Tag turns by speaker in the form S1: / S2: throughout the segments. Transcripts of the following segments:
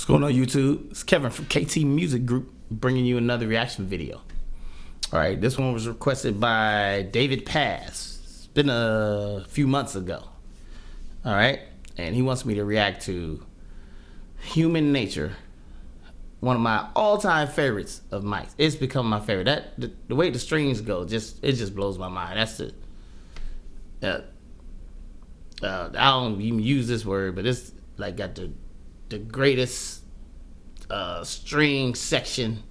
S1: going on YouTube? It's Kevin from KTMusicGroup bringing you another reaction video. All right, this one was requested by David Paz. It's been a few months ago. All right, and he wants me to react to Human Nature, one of my all-time favorites of Mike's. It's become my favorite. The way the strings go, it just blows my mind. That's it. I don't even use this word, but it's like got the greatest string section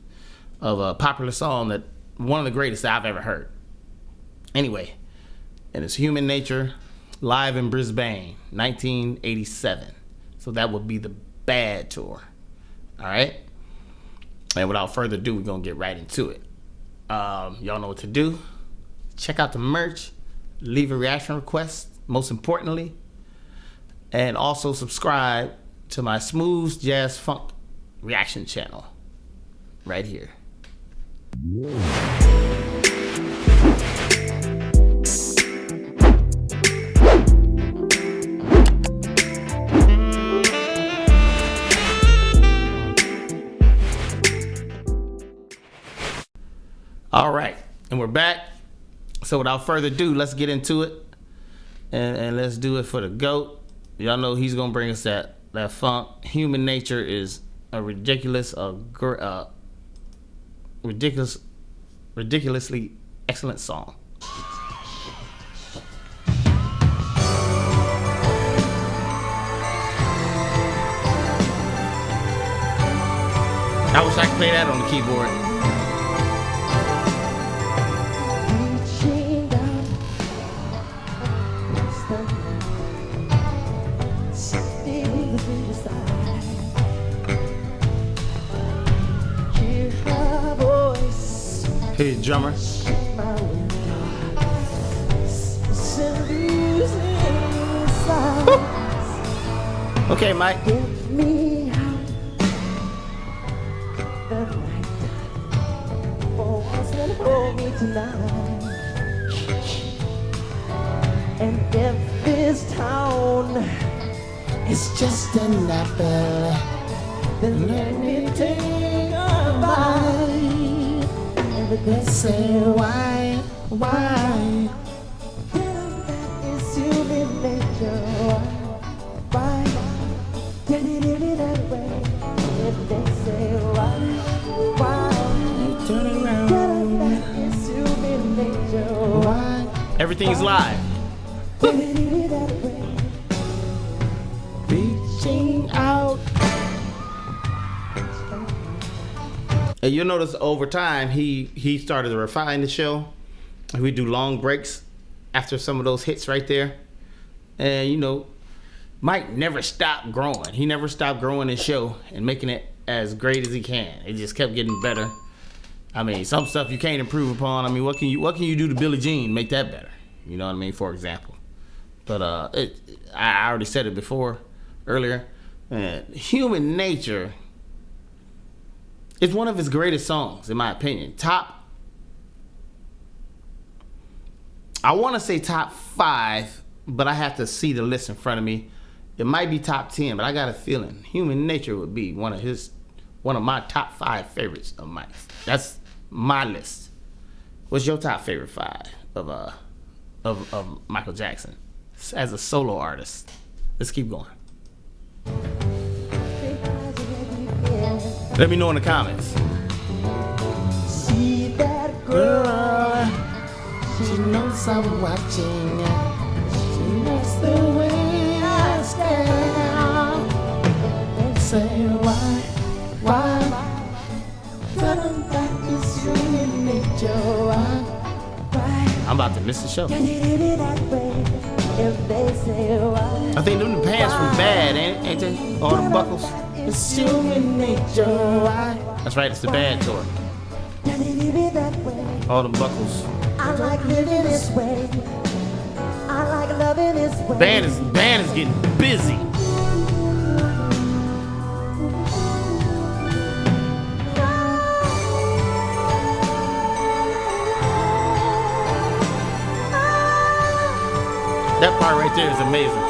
S1: of a popular song, that one of the greatest that I've ever heard. Anyway, and it's Human Nature, live in Brisbane, 1987. So that would be the Bad tour. All right. And without further ado, we're gonna get right into it. Y'all know what to do. Check out the merch, leave a reaction request, most importantly, and also subscribe to my smooth jazz funk reaction channel right here. All right, and we're back. So without further ado, let's get into it, and let's do it for the GOAT. Y'all know he's gonna bring us that funk. Human Nature is a ridiculously excellent song. I wish I could play that on the keyboard. Hey, drummer. Okay, Mike.
S2: Give me out the night. For once and hold me tonight. And if this town is just an apple, then let me take a bite. They say why? That is human nature. Why? Did it that way? If they say why?
S1: Turn around.
S2: That is human nature. Why?
S1: Everything's live.
S2: Did it that way?
S1: Reaching out. And you'll notice over time he started to refine the show. We do long breaks after some of those hits right there. And you know, Mike never stopped growing. He never stopped growing his show and making it as great as he can. It just kept getting better. I mean, some stuff you can't improve upon. I mean, what can you do to Billie Jean make that better? You know what I mean, for example. But I already said it earlier. Human Nature, it's one of his greatest songs, in my opinion. I want to say top 5, but I have to see the list in front of me. It might be top 10, but I got a feeling Human Nature would be one of my top 5 favorites of mine. That's my list. What's your top favorite 5 of Michael Jackson as a solo artist? Let's keep going. Let me know in the comments.
S2: See that girl?
S1: She knows I'm watching. She knows the way I stand. Say why? Tell them that is human nature. I'm about to miss the show. I think them the pants from Bad, ain't they? All the buckles. It's human nature. That's right, it's the Bad tour. All the buckles.
S2: I like living this way. I like loving this way.
S1: Band is getting busy. That part right there is amazing.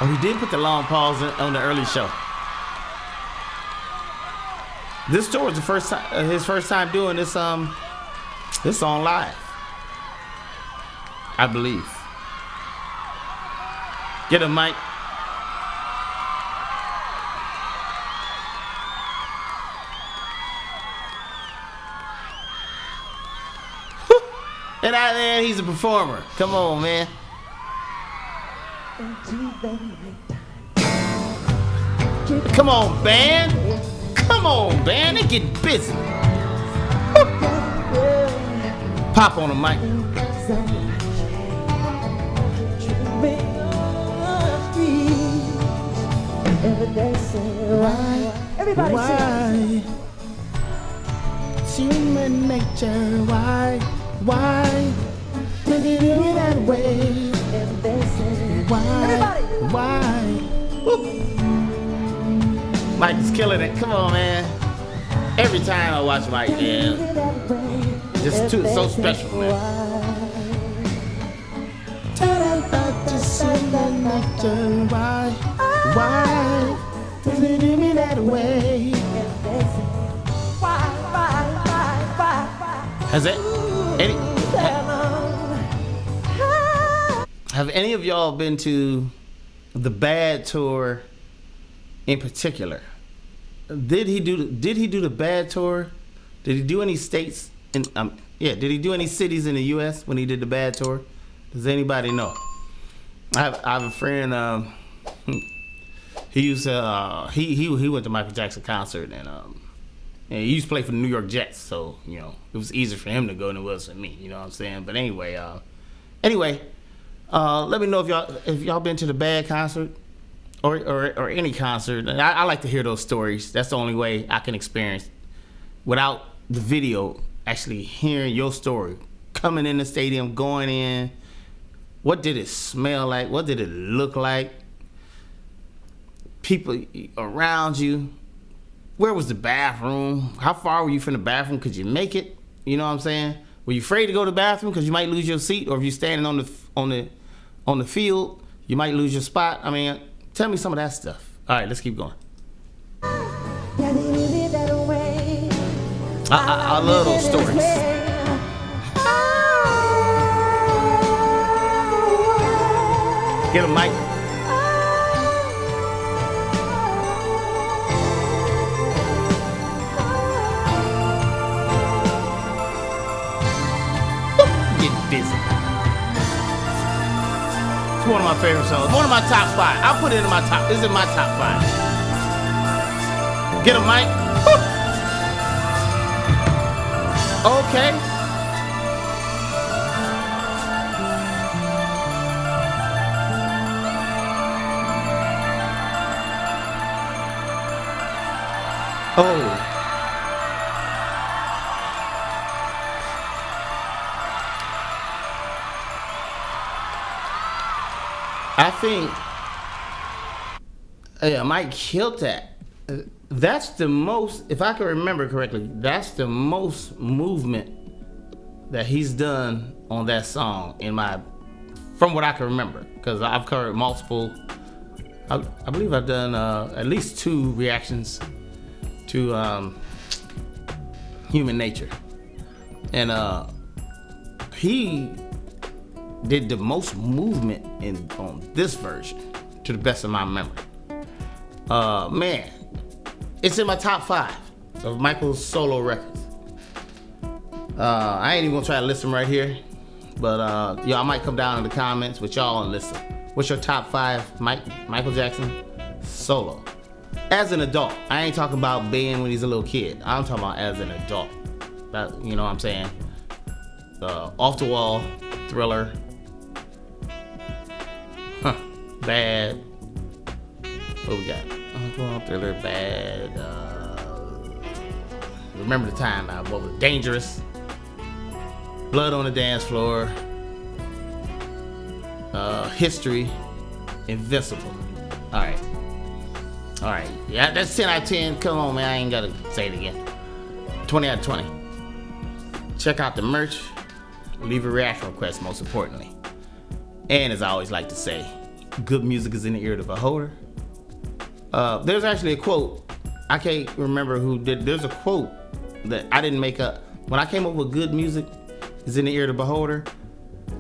S1: Oh, he did put the long pause on the early show. This tour was the first time, his first time doing this song live, I believe. Get him, Mike. And man, he's a performer. Come on, man. Come on, band. Come on, band. They getting busy. Pop on them, Mike.
S2: Everybody
S1: sing. It's human nature. Why did it do that way? Why? Woo. Mike is killing it. Come on, man. Every time I watch Mike, man, just so special, man. Why does it do me that way? Has it? Have any of y'all been to the Bad tour in particular? Did he do the Bad tour? Did he do any states in did he do any cities in the US when he did the Bad tour? Does anybody know? I have a friend, he used to he went to Michael Jackson concert and he used to play for the New York Jets, so you know it was easier for him to go than it was for me. You know what I'm saying? But anyway, let me know if y'all been to the Bad concert or any concert. I like to hear those stories. That's the only way I can experience without the video. Actually hearing your story, coming in the stadium, going in. What did it smell like? What did it look like? People around you. Where was the bathroom? How far were you from the bathroom? Could you make it? You know what I'm saying? Were you afraid to go to the bathroom because you might lose your seat, or if you're standing on the field, you might lose your spot? I mean, tell me some of that stuff. All right, let's keep going. I love those stories. Get him, Mike. Busy. It's one of my favorite songs. One of my top 5. I'll put it in my top. This is my top 5. Get him, Mike. Woo. Okay. Oh. I think Mike killed that. That's the most, if I can remember correctly, that's the most movement that he's done on that song from what I can remember. Because I've covered multiple, I believe I've done at least 2 reactions to Human Nature. And he did the most movement on this version, to the best of my memory. Man, it's in my top 5 of Michael's solo records. I ain't even gonna try to list them right here, but I might come down in the comments with y'all and listen. What's your top 5 Michael Jackson solo? As an adult, I ain't talking about being when he's a little kid. I'm talking about as an adult. You know what I'm saying? Off the Wall, Thriller. Bad. What we got? Thriller, Bad. Remember the Time. What was Dangerous? Blood on the Dance Floor. History. Invincible. All right. Yeah, that's 10 out of 10. Come on, man. I ain't gotta say it again. 20 out of 20. Check out the merch. Leave a reaction request, most importantly. And as I always like to say, good music is in the ear of the beholder. There's actually a quote. I can't remember who did. There's a quote that I didn't make up. When I came up with good music is in the ear of the beholder,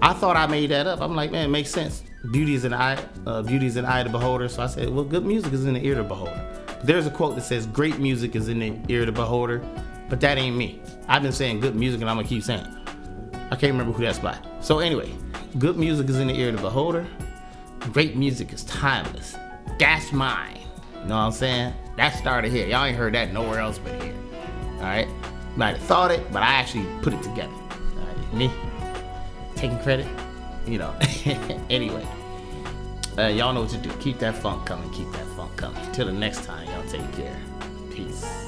S1: I thought I made that up. I'm like, man, it makes sense. Beauty is in the eye of the beholder. So I said, well, good music is in the ear of the beholder. There's a quote that says great music is in the ear of the beholder, but that ain't me. I've been saying good music and I'm gonna keep saying it. I can't remember who that's by. So anyway, good music is in the ear of the beholder. Great music is timeless. That's mine. You know what I'm saying? That started here. Y'all ain't heard that nowhere else but here. All right? Might have thought it, but I actually put it together. All right? Me taking credit, you know. Anyway, y'all know what to do. Keep that funk coming. Keep that funk coming. Till the next time, y'all take care. Peace.